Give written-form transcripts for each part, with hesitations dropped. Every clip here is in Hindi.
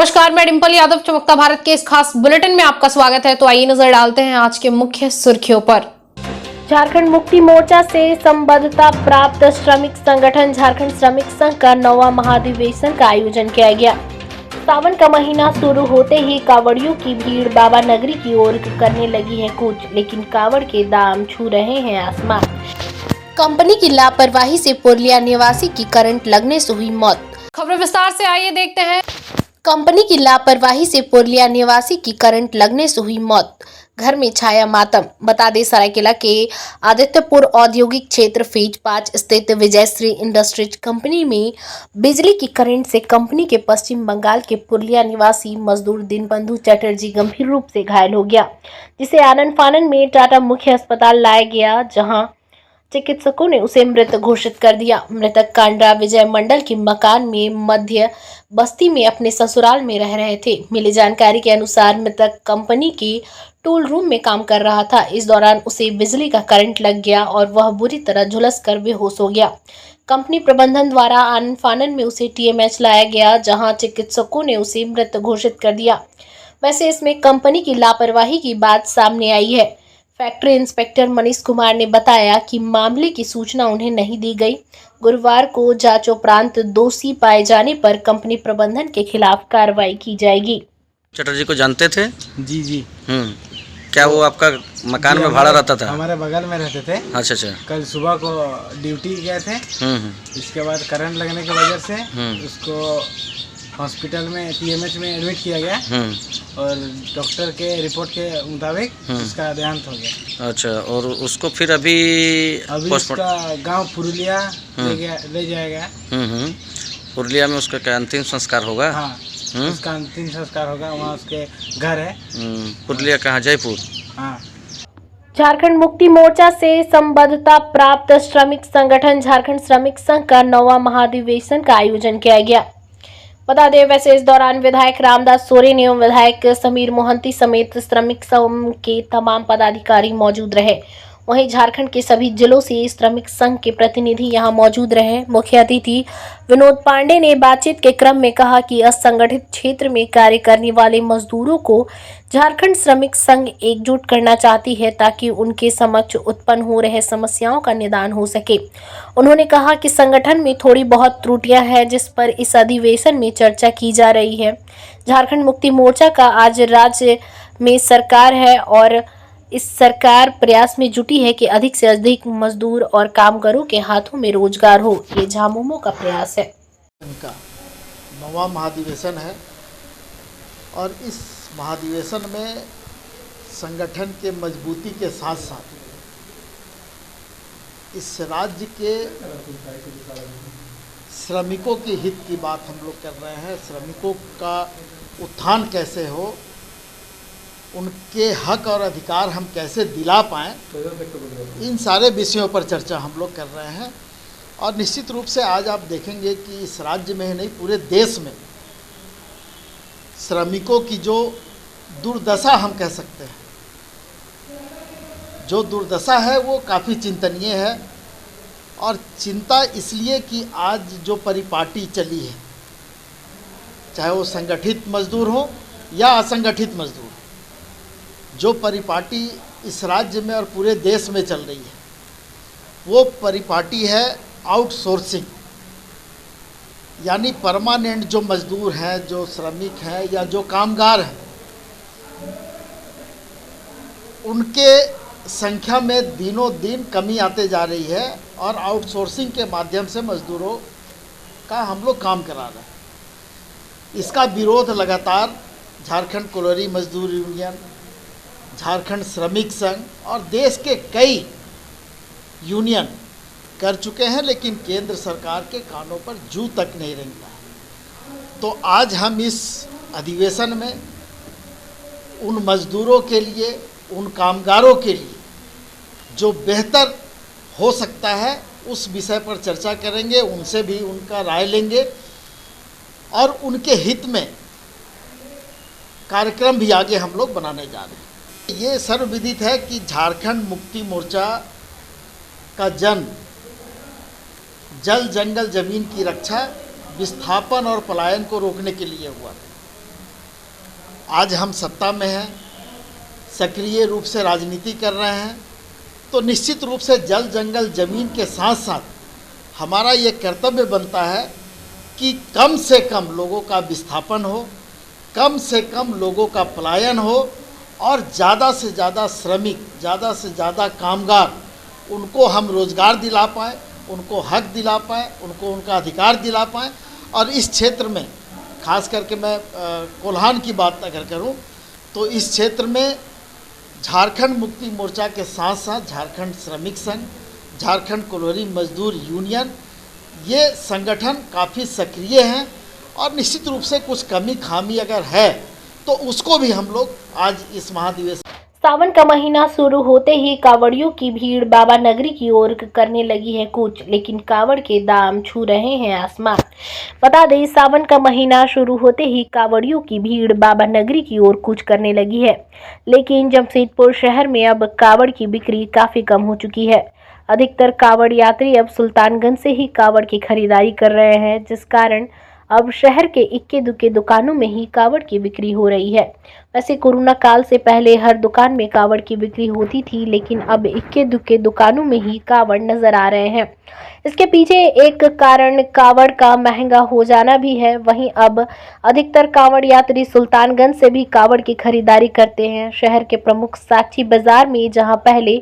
नमस्कार, मैं डिंपल यादव चमकता भारत के इस खास बुलेटिन में आपका स्वागत है। तो आइए नजर डालते हैं आज के मुख्य सुर्खियों पर। झारखंड मुक्ति मोर्चा से संबद्धता प्राप्त श्रमिक संगठन झारखंड श्रमिक संघ का 9वां महाधिवेशन का आयोजन किया गया। सावन का महीना शुरू होते ही कांवड़ियों की भीड़ बाबा नगरी की ओर करने लगी है कूच, लेकिन कांवड़ के दाम छू रहे हैं आसमान। कंपनी की लापरवाही से पुरलिया निवासी की करंट लगने से हुई मौत। खबर विस्तार से आइए देखते हैं। कंपनी की लापरवाही से पुरलिया निवासी की करंट लगने से हुई मौत। घर में छाया मातम। बता दें, सरायकेला के आदित्यपुर औद्योगिक क्षेत्र फेज 5 स्थित विजयश्री इंडस्ट्रीज कंपनी में बिजली की करंट से कंपनी के पश्चिम बंगाल के पुरलिया निवासी मजदूर दीनबंधु चटर्जी गंभीर रूप से घायल हो गया, जिसे आनन फानन में टाटा मुख्य अस्पताल लाया गया, जहां चिकित्सकों ने उसे मृत घोषित कर दिया। मृतक कांड्रा विजय मंडल के मकान में मध्य बस्ती में अपने ससुराल में रह रहे थे। मिली जानकारी के अनुसार मृतक कंपनी की टूल रूम में काम कर रहा था। इस दौरान उसे बिजली का करंट लग गया और वह बुरी तरह झुलसकर बेहोश हो गया। कंपनी प्रबंधन द्वारा आनन फानन में उसे टीएमएच लाया गया, जहां चिकित्सकों ने उसे मृत घोषित कर दिया। वैसे इसमें कंपनी की लापरवाही की बात सामने आई है। फैक्ट्री इंस्पेक्टर मनीष कुमार ने बताया कि मामले की सूचना उन्हें नहीं दी गई। गुरुवार को जांच उपरांत दोषी पाए जाने पर कंपनी प्रबंधन के खिलाफ कार्रवाई की जाएगी। चटर्जी को जानते थे? जी जी। क्या वो आपका मकान में भाड़ा रहता था? हमारे बगल में रहते थे। अच्छा अच्छा। कल सुबह को ड्यूटी गए थे। इसके बाद करंट लगने की वजह से उसको हॉस्पिटल में टीएमएच में एडमिट किया गया और डॉक्टर के रिपोर्ट के मुताबिक उसका देहांत हो गया। अच्छा, और उसको फिर अभी उसका गांव पुरुलिया ले जाया गया। पुरुलिया में उसका क्या अंतिम संस्कार होगा? हाँ, उसका अंतिम संस्कार होगा। वहाँ उसके घर है। पुरुलिया कहाँ? जयपुर। हाँ। झारखंड मुक्ति मोर्चा से संबद्धता प्राप्त श्रमिक संगठन झारखंड श्रमिक संघ का 9वां महाधिवेशन का आयोजन किया गया। बता दें, वैसे इस दौरान विधायक रामदास सोरेन एवं विधायक समीर मोहंती समेत श्रमिक संघ के तमाम पदाधिकारी मौजूद रहे। वहीं झारखंड के सभी जिलों से श्रमिक संघ के प्रतिनिधि यहां मौजूद रहे। मुख्य अतिथि विनोद पांडे ने बातचीत के क्रम में कहा कि असंगठित क्षेत्र में कार्य करने वाले मजदूरों को झारखंड श्रमिक संघ एकजुट करना चाहती है, ताकि उनके समक्ष उत्पन्न हो रहे समस्याओं का निदान हो सके। उन्होंने कहा कि संगठन में थोड़ी बहुत त्रुटियां हैं, जिस पर इस अधिवेशन में चर्चा की जा रही है। झारखंड मुक्ति मोर्चा का आज राज्य में सरकार है और इस सरकार प्रयास में जुटी है कि अधिक से अधिक मजदूर और कामगारों के हाथों में रोजगार हो। ये झामुमो का प्रयास है। इनका 9वां महाधिवेशन है और इस महाधिवेशन में संगठन के मजबूती के साथ साथ इस राज्य के श्रमिकों के हित की बात हम लोग कर रहे हैं। श्रमिकों का उत्थान कैसे हो, उनके हक और अधिकार हम कैसे दिला पाएँ, इन सारे विषयों पर चर्चा हम लोग कर रहे हैं। और निश्चित रूप से आज आप देखेंगे कि इस राज्य में ही नहीं, पूरे देश में श्रमिकों की जो दुर्दशा हम कह सकते हैं, जो दुर्दशा है वो काफ़ी चिंतनीय है। और चिंता इसलिए कि आज जो परिपाटी चली है, चाहे वो संगठित मजदूर हो या असंगठित मजदूर, जो परिपाटी इस राज्य में और पूरे देश में चल रही है, वो परिपाटी है आउटसोर्सिंग। यानी परमानेंट जो मजदूर हैं, जो श्रमिक हैं या जो कामगार हैं, उनके संख्या में दिनों दिन कमी आते जा रही है और आउटसोर्सिंग के माध्यम से मजदूरों का हम लोग काम करा रहे हैं। इसका विरोध लगातार झारखंड कोलोरी मजदूर यूनियन, झारखंड श्रमिक संघ और देश के कई यूनियन कर चुके हैं, लेकिन केंद्र सरकार के कानों पर जू तक नहीं रेंगता है। तो आज हम इस अधिवेशन में उन मजदूरों के लिए, उन कामगारों के लिए जो बेहतर हो सकता है, उस विषय पर चर्चा करेंगे, उनसे भी उनका राय लेंगे और उनके हित में कार्यक्रम भी आगे हम लोग बनाने जा रहे हैं। ये सर्वविदित है कि झारखंड मुक्ति मोर्चा का जन्म जल जंगल जमीन की रक्षा, विस्थापन और पलायन को रोकने के लिए हुआ था। आज हम सत्ता में हैं, सक्रिय रूप से राजनीति कर रहे हैं, तो निश्चित रूप से जल जंगल ज़मीन के साथ साथ हमारा ये कर्तव्य बनता है कि कम से कम लोगों का विस्थापन हो, कम से कम लोगों का पलायन हो और ज़्यादा से ज़्यादा श्रमिक, ज़्यादा से ज़्यादा कामगार, उनको हम रोज़गार दिला पाएँ, उनको हक दिला पाएँ, उनको उनका अधिकार दिला पाएँ। और इस क्षेत्र में खास करके मैं कोल्हान की बात अगर करूं तो इस क्षेत्र में झारखंड मुक्ति मोर्चा के साथ साथ झारखंड श्रमिक संघ, झारखंड कोल्हरी मजदूर यूनियन, ये संगठन काफ़ी सक्रिय हैं और निश्चित रूप से कुछ कमी खामी अगर है तो उसको भी हम लोग आज इस महाधिवेशन। सावन का महीना शुरू होते ही कावड़ियों की भीड़ बाबा नगरी की ओर करने लगी है कूच, लेकिन कावड़ के दाम छू रहे हैं आसमान। बता दें, सावन का महीना शुरू होते ही कावड़ियों की भीड़ बाबा नगरी की ओर कूच करने लगी है, लेकिन जमशेदपुर शहर में अब कावड़ की बिक्री काफी कम हो चुकी है। अधिकतर कावड़ यात्री अब सुल्तानगंज से ही कावड़ की खरीदारी कर रहे हैं, जिस कारण अब शहर के इक्के दुक्के दुकानों में ही कावड़ की बिक्री हो रही है। वैसे कोरोना काल से पहले हर दुकान में कावड़ की बिक्री होती थी, लेकिन अब इक्के दुक्के दुकानों में ही कावड़ नजर आ रहे हैं। इसके पीछे एक कारण कावड़ का महंगा हो जाना भी है। वहीं अब अधिकतर कावड़ यात्री सुल्तानगंज से भी कावड़ की खरीदारी करते हैं। शहर के प्रमुख साक्षी बाजार में जहां पहले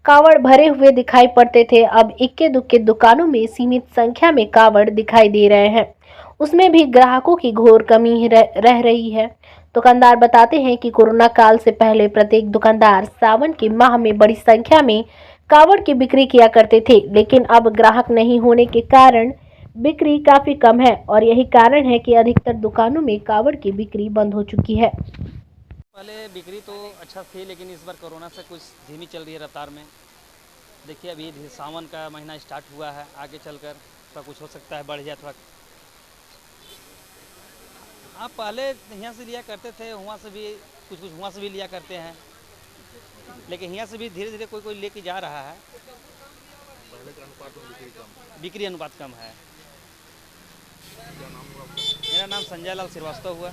कावड़ भरे हुए दिखाई पड़ते थे, अब इक्के दुक्के दुकानों में सीमित संख्या में कावड़ दिखाई दे रहे हैं। उसमें भी ग्राहकों की घोर कमी रह रही है। दुकानदार बताते हैं कि कोरोना काल से पहले प्रत्येक दुकानदार सावन के माह में बड़ी संख्या में कावड़ की बिक्री किया करते थे, लेकिन अब ग्राहक नहीं होने के कारण बिक्री काफी कम है और यही कारण है कि अधिकतर दुकानों में कावड़ की बिक्री बंद हो चुकी है। पहले बिक्री तो अच्छा थी, लेकिन इस बार कोरोना से कुछ धीमी चल रही है रफ्तार में। देखिए, अभी सावन का महीना स्टार्ट हुआ है, आगे चलकर थोड़ा कुछ हो सकता है, बढ़ जाए थोड़ा। हाँ, पहले यहाँ से लिया करते थे, वहाँ से भी कुछ वहाँ से भी लिया करते हैं, लेकिन यहाँ से भी धीरे धीरे कोई कोई लेके जा रहा है। पहले के अनुपात में बिक्री अनुपात कम है। मेरा नाम संजय लाल श्रीवास्तव हुआ।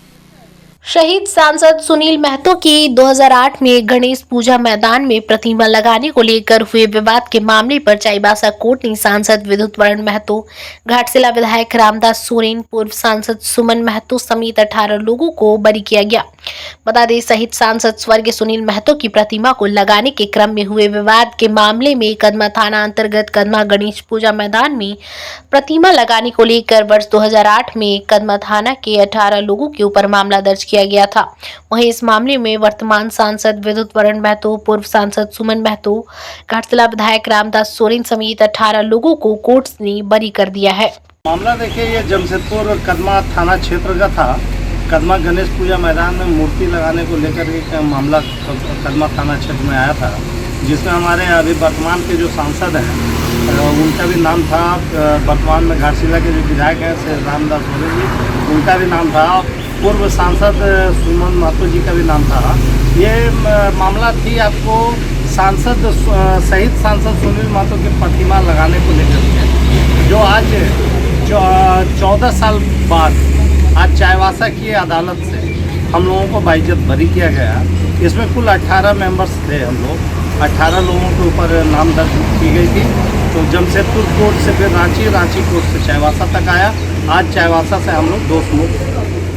शहीद सांसद सुनील महतो की 2008 में गणेश पूजा मैदान में प्रतिमा लगाने को लेकर हुए विवाद के मामले पर चाईबासा कोर्ट ने सांसद विद्युत वरण महतो, घाटशिला विधायक रामदास सोरेन, पूर्व सांसद सुमन महतो समेत 18 लोगों को बरी किया गया। बता दें, शहीद सांसद स्वर्गीय सुनील महतो की प्रतिमा को लगाने के क्रम में हुए विवाद के मामले में कदमा थाना अंतर्गत कदमा गणेश पूजा मैदान में प्रतिमा लगाने को लेकर वर्ष 2008 में कदमा थाना के 18 लोगों के ऊपर मामला दर्ज किया गया था। वहीं इस मामले में वर्तमान सांसद विद्युत वरण महतो, पूर्व सांसद सुमन महतो, घाटशिला विधायक रामदास सोरेन समेत 18 लोगों को कोर्ट ने बरी कर दिया है। मामला देखिए, ये जमशेदपुर कदमा थाना क्षेत्र का था। कदमा गणेश पूजा मैदान में मूर्ति लगाने को लेकर एक मामला कदमा थाना क्षेत्र में आया था, जिसमें हमारे अभी वर्तमान के जो सांसद हैं उनका भी नाम था, वर्तमान में घाटशिला के जो विधायक हैं श्री रामदास सोरेन जी, उनका भी नाम था, पूर्व सांसद सुमन महतो जी का भी नाम था। ये मामला थी आपको सांसद शहीद सांसद सुनील महतो की प्रतिमा लगाने को लेकर, जो आज 14 साल बाद आज चाईबासा की अदालत से हम लोगों को बाइज्जत बरी किया गया। इसमें कुल 18 मेंबर्स थे हम लोग, 18 लोगों के ऊपर नाम दर्ज की गई थी। तो जमशेदपुर कोर्ट से फिर रांची, रांची कोर्ट से चाईबासा तक आया। आज चाईबासा से हम लोग दोष मुक्त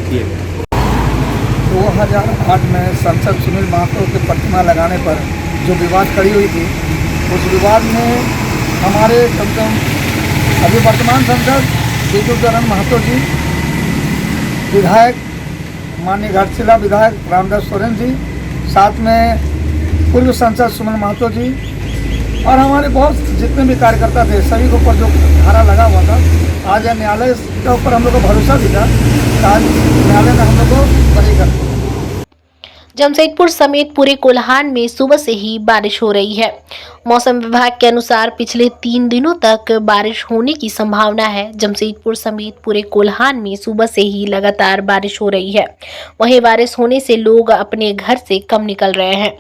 किए गए। 2008 में सांसद सुनील महतो की प्रतिमा लगाने पर जो विवाद खड़ी हुई थी, उस विवाद में हमारे कम से कम अभी वर्तमान सांसद विद्युत वरण महतो जी, विधायक माननीय घाटशिला विधायक रामदास सोरेन जी, साथ में पूर्व सांसद सुमन महतो जी और हमारे बहुत जितने भी कार्यकर्ता थे, सभी के ऊपर जो धारा लगा हुआ था, आज न्यायालय के ऊपर हम लोग को भरोसा भी था। आज न्यायालय ने हम लोग को बरी कर दिया। जमशेदपुर समेत पूरे कोल्हान में सुबह से ही बारिश हो रही है। मौसम विभाग के अनुसार पिछले 3 दिनों तक बारिश होने की संभावना है। जमशेदपुर समेत पूरे कोल्हान में सुबह से ही लगातार बारिश हो रही है। वहीं बारिश होने से लोग अपने घर से कम निकल रहे हैं।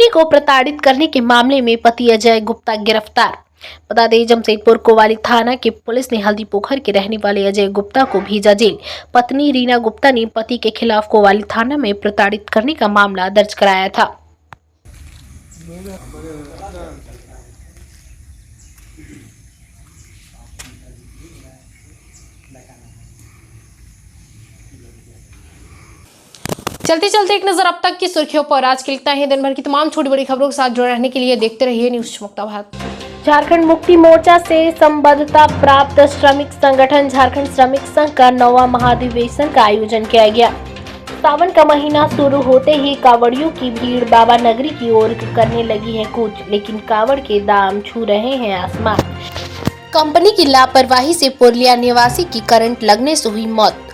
पत्नी को प्रताड़ित करने के मामले में पति अजय गुप्ता गिरफ्तार। बता दें, जमशेदपुर कोतवाली थाना की पुलिस ने हल्दी पोखर के रहने वाले अजय गुप्ता को भेजा जेल। पत्नी रीना गुप्ता ने पति के खिलाफ कोतवाली थाना में प्रताड़ित करने का मामला दर्ज कराया था। चलते चलते एक नजर अब तक की सुर्खियों पर। आज के लिखता है दिन भर की तमाम छोटी बड़ी खबरों के साथ जुड़े रहने के लिए देखते रहिए न्यूज़ चमकता भारत। झारखंड मुक्ति मोर्चा से संबद्धता प्राप्त श्रमिक संगठन झारखंड श्रमिक संघ का 9वां महाधिवेशन का आयोजन किया गया। सावन का महीना शुरू होते ही कावड़ियों की भीड़ बाबा नगरी की ओर करने लगी है कूच, लेकिन कावड़ के दाम छू रहे हैं आसमान। कंपनी की लापरवाही से पुरलिया निवासी की करंट लगने से हुई मौत।